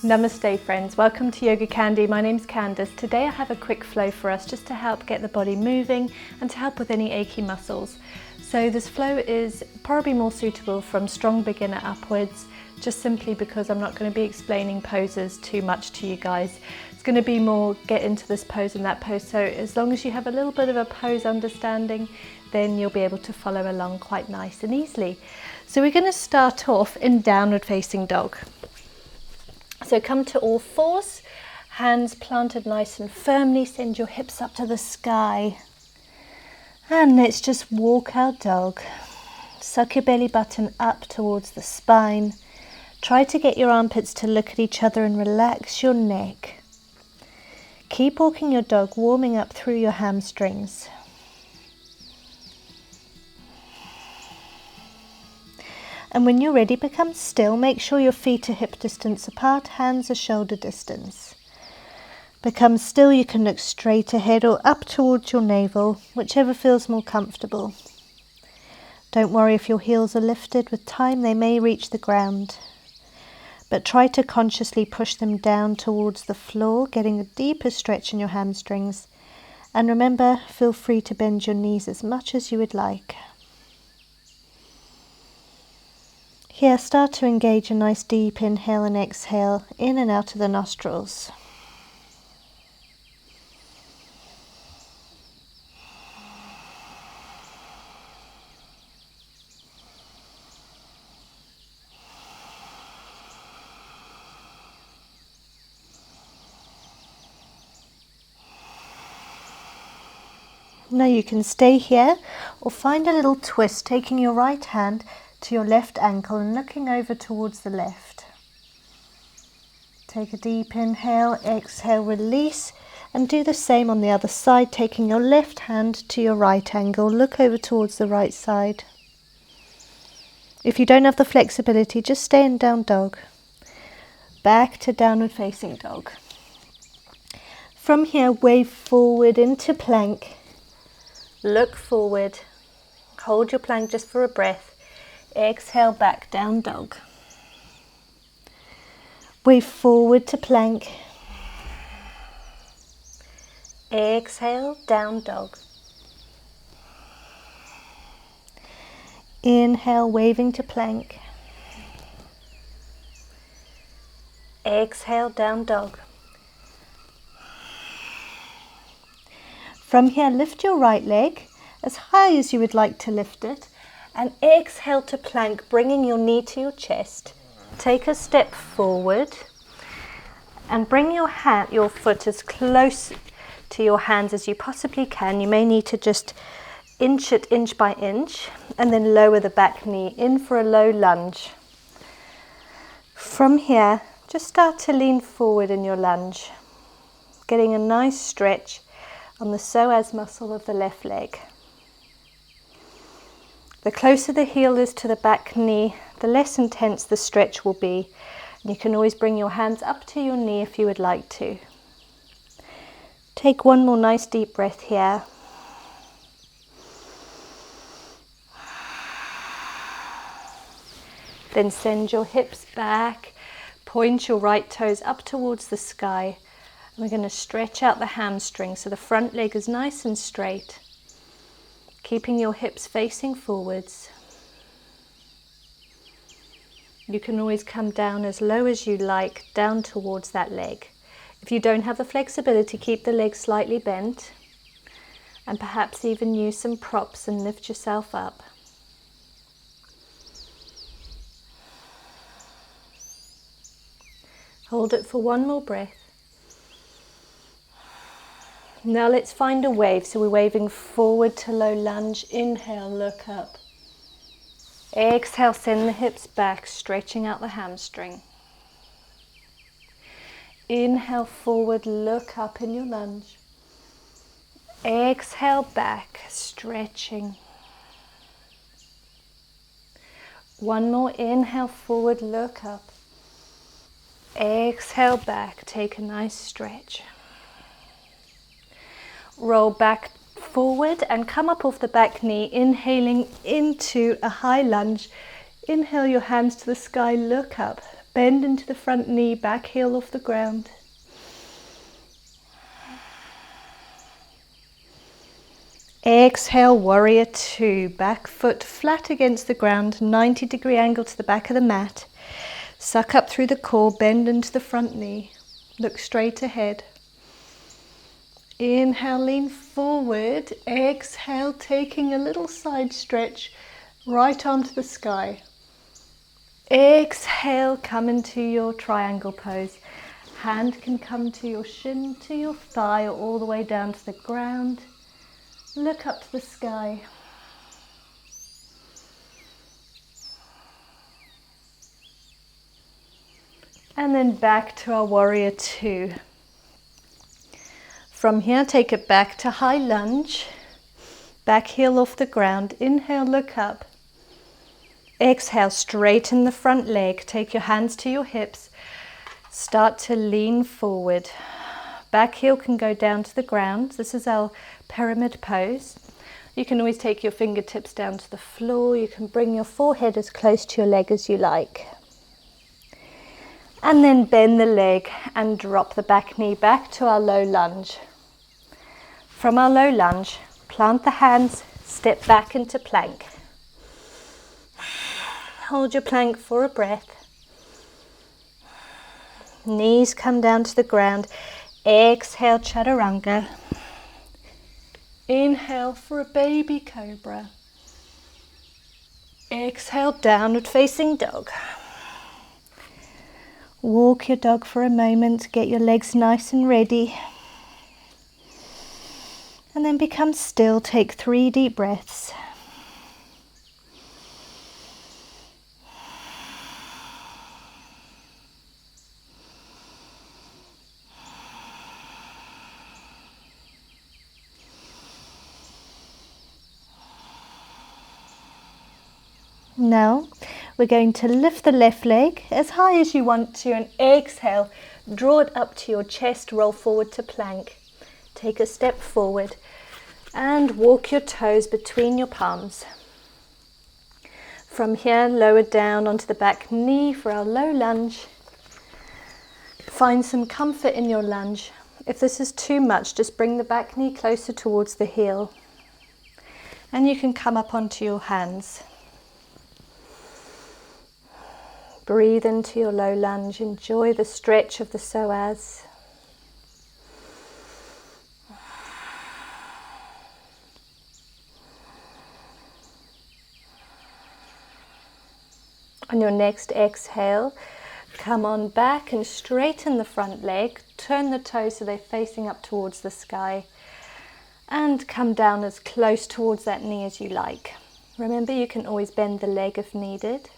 Namaste friends, welcome to YogaCandi. My name's Candace. Today I have a quick flow for us just to help get the body moving and to help with any achy muscles. So this flow is probably more suitable from strong beginner upwards, just simply because I'm not going to be explaining poses too much to you guys. It's going to be more get into this pose and that pose, so as long as you have a little bit of a pose understanding, then you'll be able to follow along quite nice and easily. So we're going to start off in downward facing dog. So come to all fours, hands planted nice and firmly, send your hips up to the sky. And let's just walk our dog. Suck your belly button up towards the spine. Try to get your armpits to look at each other and relax your neck. Keep walking your dog, warming up through your hamstrings. And when you're ready, become still. Make sure your feet are hip distance apart, hands are shoulder distance. Become still. You can look straight ahead or up towards your navel, whichever feels more comfortable. Don't worry if your heels are lifted. With time, they may reach the ground. But try to consciously push them down towards the floor, getting a deeper stretch in your hamstrings. And remember, feel free to bend your knees as much as you would like. Here, start to engage a nice deep inhale and exhale in and out of the nostrils. Now you can stay here or find a little twist, taking your right hand to your left ankle and looking over towards the left. Take a deep inhale, exhale, release, and do the same on the other side, taking your left hand to your right ankle, look over towards the right side. If you don't have the flexibility, just stay in down dog. Back to downward facing dog. From here, wave forward into plank. Look forward. Hold your plank just for a breath. Exhale, back down dog. Wave forward to plank. Exhale, down dog. Inhale, waving to plank. Exhale, down dog. From here, lift your right leg as high as you would like to lift it. And exhale to plank, bringing your knee to your chest. Take a step forward and bring your foot as close to your hands as you possibly can. You may need to just inch it inch by inch and then lower the back knee in for a low lunge. From here, just start to lean forward in your lunge, getting a nice stretch on the psoas muscle of the left leg. The closer the heel is to the back knee, the less intense the stretch will be. And you can always bring your hands up to your knee if you would like to. Take one more nice deep breath here. Then send your hips back, point your right toes up towards the sky. And we're going to stretch out the hamstring so the front leg is nice and straight. Keeping your hips facing forwards. You can always come down as low as you like, down towards that leg. If you don't have the flexibility, keep the legs slightly bent and perhaps even use some props and lift yourself up. Hold it for one more breath. Now let's find a wave. So we're waving forward to low lunge. Inhale, look up. Exhale, send the hips back, stretching out the hamstring. Inhale, forward, look up in your lunge. Exhale, back, stretching. One more, inhale, forward, look up. Exhale, back, take a nice stretch. Roll back forward and come up off the back knee, inhaling into a high lunge. Inhale your hands to the sky, look up. Bend into the front knee, back heel off the ground. Exhale, warrior two. Back foot flat against the ground, 90-degree angle to the back of the mat. Suck up through the core, bend into the front knee. Look straight ahead. Inhale, lean forward. Exhale, taking a little side stretch, right arm to the sky. Exhale, come into your triangle pose. Hand can come to your shin, to your thigh, or all the way down to the ground. Look up to the sky. And then back to our warrior two. From here, take it back to high lunge. Back heel off the ground. Inhale, look up. Exhale, straighten the front leg. Take your hands to your hips. Start to lean forward. Back heel can go down to the ground. This is our pyramid pose. You can always take your fingertips down to the floor. You can bring your forehead as close to your leg as you like. And then bend the leg and drop the back knee back to our low lunge. From our low lunge, plant the hands, step back into plank. Hold your plank for a breath. Knees come down to the ground. Exhale, chaturanga. Inhale for a baby cobra. Exhale, downward facing dog. Walk your dog for a moment, get your legs nice and ready. And then become still, take 3 deep breaths. Now we're going to lift the left leg as high as you want to and exhale, draw it up to your chest, roll forward to plank. Take a step forward and walk your toes between your palms. From here, lower down onto the back knee for our low lunge. Find some comfort in your lunge. If this is too much, just bring the back knee closer towards the heel. And you can come up onto your hands. Breathe into your low lunge. Enjoy the stretch of the psoas. On your next exhale, come on back and straighten the front leg. Turn the toes so they're facing up towards the sky. And come down as close towards that knee as you like. Remember, you can always bend the leg if needed.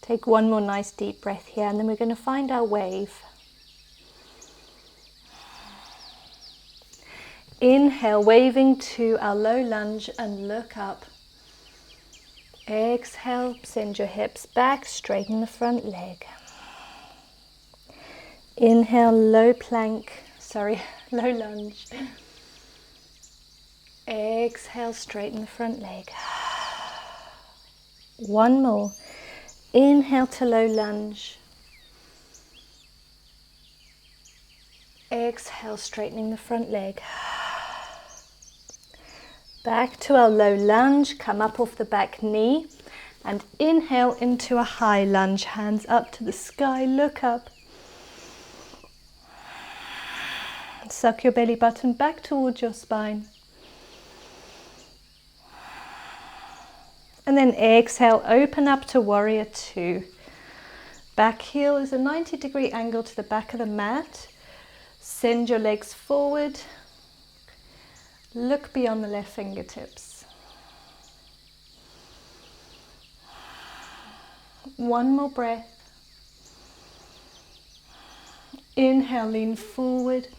Take one more nice deep breath here, and then we're going to find our wave. Inhale, waving to our low lunge and look up. Exhale, send your hips back, straighten the front leg. Inhale, low lunge. Exhale, straighten the front leg. One more. Inhale to low lunge. Exhale, straightening the front leg. Back to our low lunge, come up off the back knee and inhale into a high lunge, hands up to the sky, look up. Suck your belly button back towards your spine. And then exhale, open up to warrior two. Back heel is a 90-degree angle to the back of the mat. Send your legs forward. Look beyond the left fingertips. One more breath. Inhale, lean forward.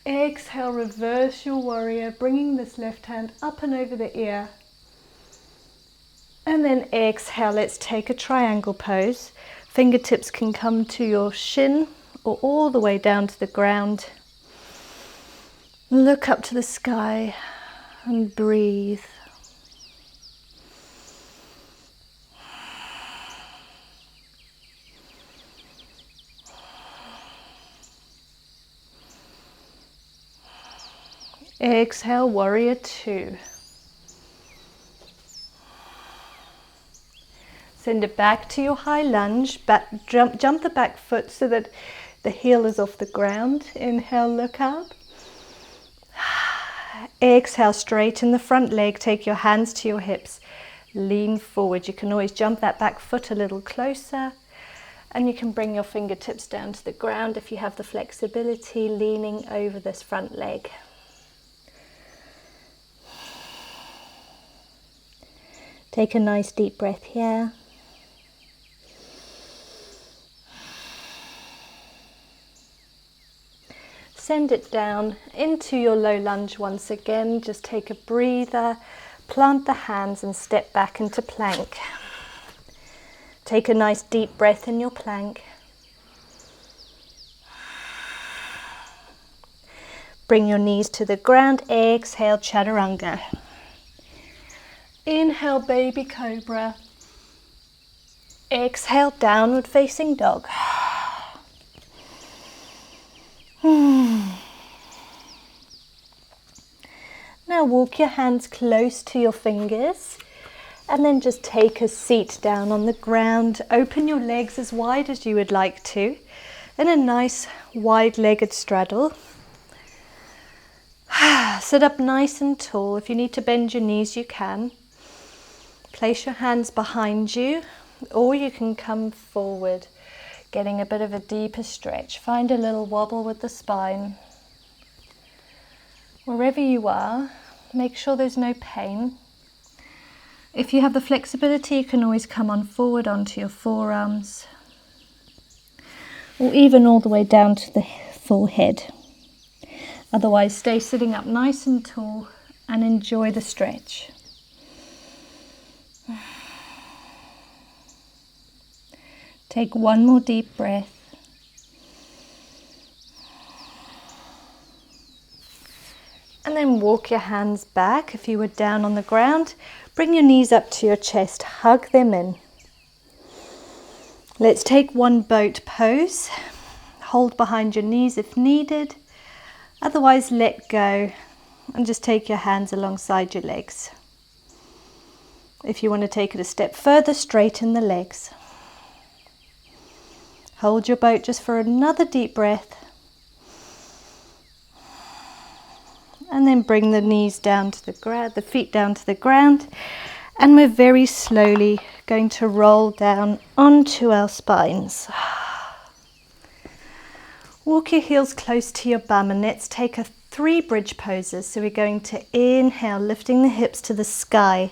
Exhale, reverse your warrior, bringing this left hand up and over the ear. And then exhale, let's take a triangle pose. Fingertips can come to your shin or all the way down to the ground. Look up to the sky and breathe. Exhale, warrior two. Send it back to your high lunge. Jump the back foot so that the heel is off the ground. Inhale, look up. Exhale, straighten the front leg. Take your hands to your hips. Lean forward. You can always jump that back foot a little closer. And you can bring your fingertips down to the ground if you have the flexibility, leaning over this front leg. Take a nice deep breath here. Send it down into your low lunge once again. Just take a breather, plant the hands and step back into plank. Take a nice deep breath in your plank. Bring your knees to the ground. Exhale, chaturanga. Inhale, baby cobra. Exhale, downward facing dog. Now walk your hands close to your fingers and then just take a seat down on the ground. Open your legs as wide as you would like to in a nice wide-legged straddle. Sit up nice and tall. If you need to bend your knees, you can. Place your hands behind you, or you can come forward, getting a bit of a deeper stretch. Find a little wobble with the spine. Wherever you are, make sure there's no pain. If you have the flexibility, you can always come on forward onto your forearms, or even all the way down to the forehead. Otherwise, stay sitting up nice and tall and enjoy the stretch. Take one more deep breath. And then walk your hands back. If you were down on the ground, bring your knees up to your chest, hug them in. Let's take one boat pose. Hold behind your knees if needed. Otherwise, let go and just take your hands alongside your legs. If you want to take it a step further, straighten the legs. Hold your boat just for another deep breath. And then bring the knees down to the ground, the feet down to the ground. And we're very slowly going to roll down onto our spines. Walk your heels close to your bum and let's take 3 bridge poses. So we're going to inhale, lifting the hips to the sky,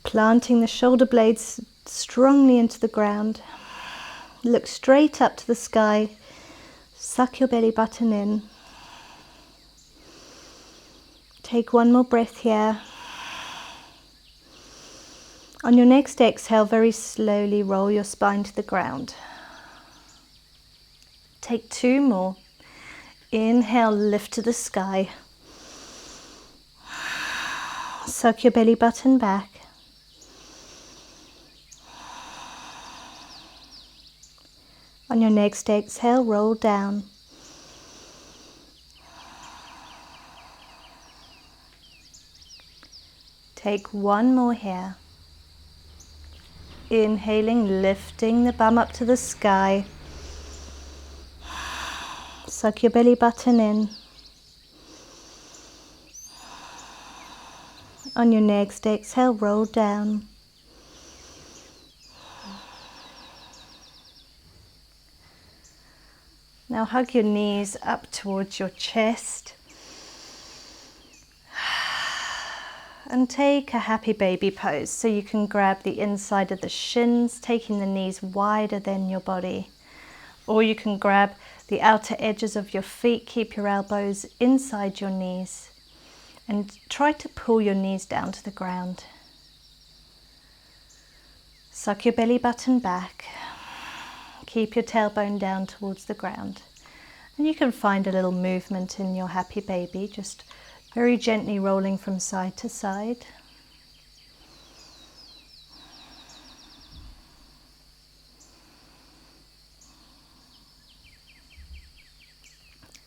planting the shoulder blades strongly into the ground. Look straight up to the sky, suck your belly button in. Take one more breath here. On your next exhale, very slowly roll your spine to the ground. Take 2 more. Inhale, lift to the sky. Suck your belly button back. On your next exhale, roll down. Take one more here. Inhaling, lifting the bum up to the sky. Suck your belly button in. On your next exhale, roll down. Now hug your knees up towards your chest. And take a happy baby pose. So you can grab the inside of the shins, taking the knees wider than your body. Or you can grab the outer edges of your feet, keep your elbows inside your knees. And try to pull your knees down to the ground. Suck your belly button back. Keep your tailbone down towards the ground. And you can find a little movement in your happy baby, just very gently rolling from side to side.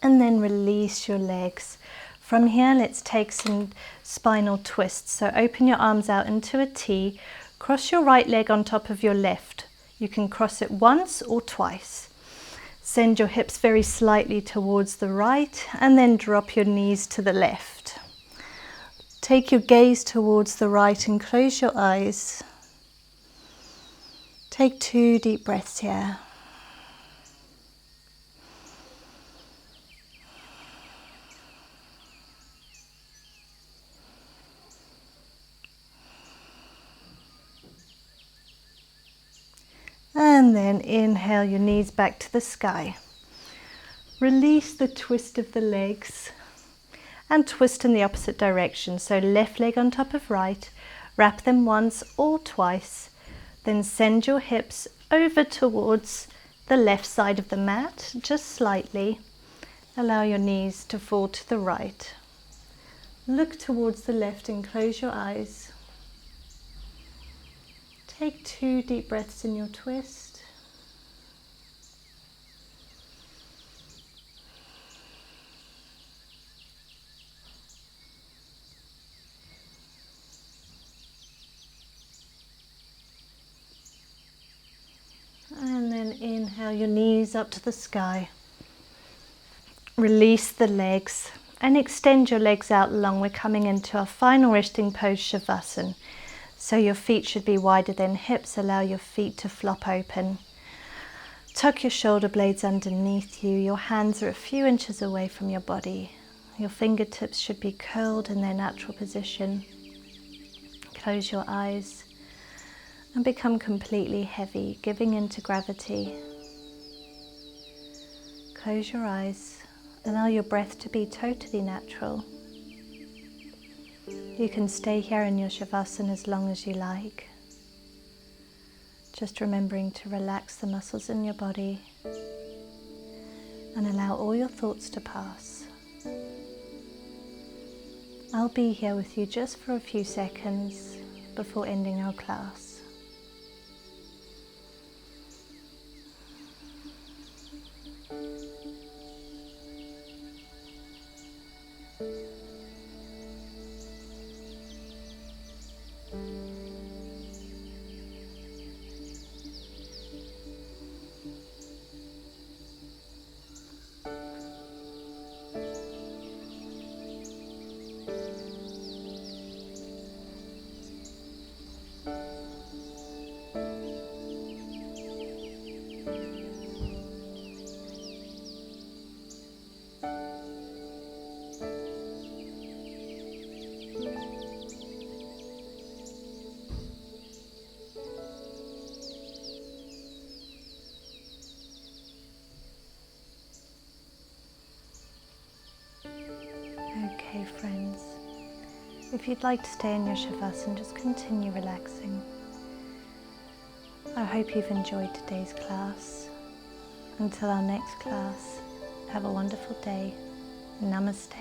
And then release your legs, From here, let's take some spinal twists. So open your arms out into a T, cross your right leg on top of your left. You can cross it once or twice. Send your hips very slightly towards the right and then drop your knees to the left. Take your gaze towards the right and close your eyes. Take 2 deep breaths here. And then inhale your knees back to the sky. Release the twist of the legs and twist in the opposite direction. So left leg on top of right, wrap them once or twice, then send your hips over towards the left side of the mat, just slightly. Allow your knees to fall to the right. Look towards the left and close your eyes. Take 2 deep breaths in your twist. And then inhale your knees up to the sky. Release the legs and extend your legs out long. We're coming into our final resting pose, Shavasana. So your feet should be wider than hips. Allow your feet to flop open. Tuck your shoulder blades underneath you. Your hands are a few inches away from your body. Your fingertips should be curled in their natural position. Close your eyes and become completely heavy, giving into gravity. Close your eyes. Allow your breath to be totally natural. You can stay here in your Shavasana as long as you like. Just remembering to relax the muscles in your body and allow all your thoughts to pass. I'll be here with you just for a few seconds before ending our class. Okay, friends, if you'd like to stay in your Shavasana, just continue relaxing. I hope you've enjoyed today's class. Until our next class, have a wonderful day. Namaste.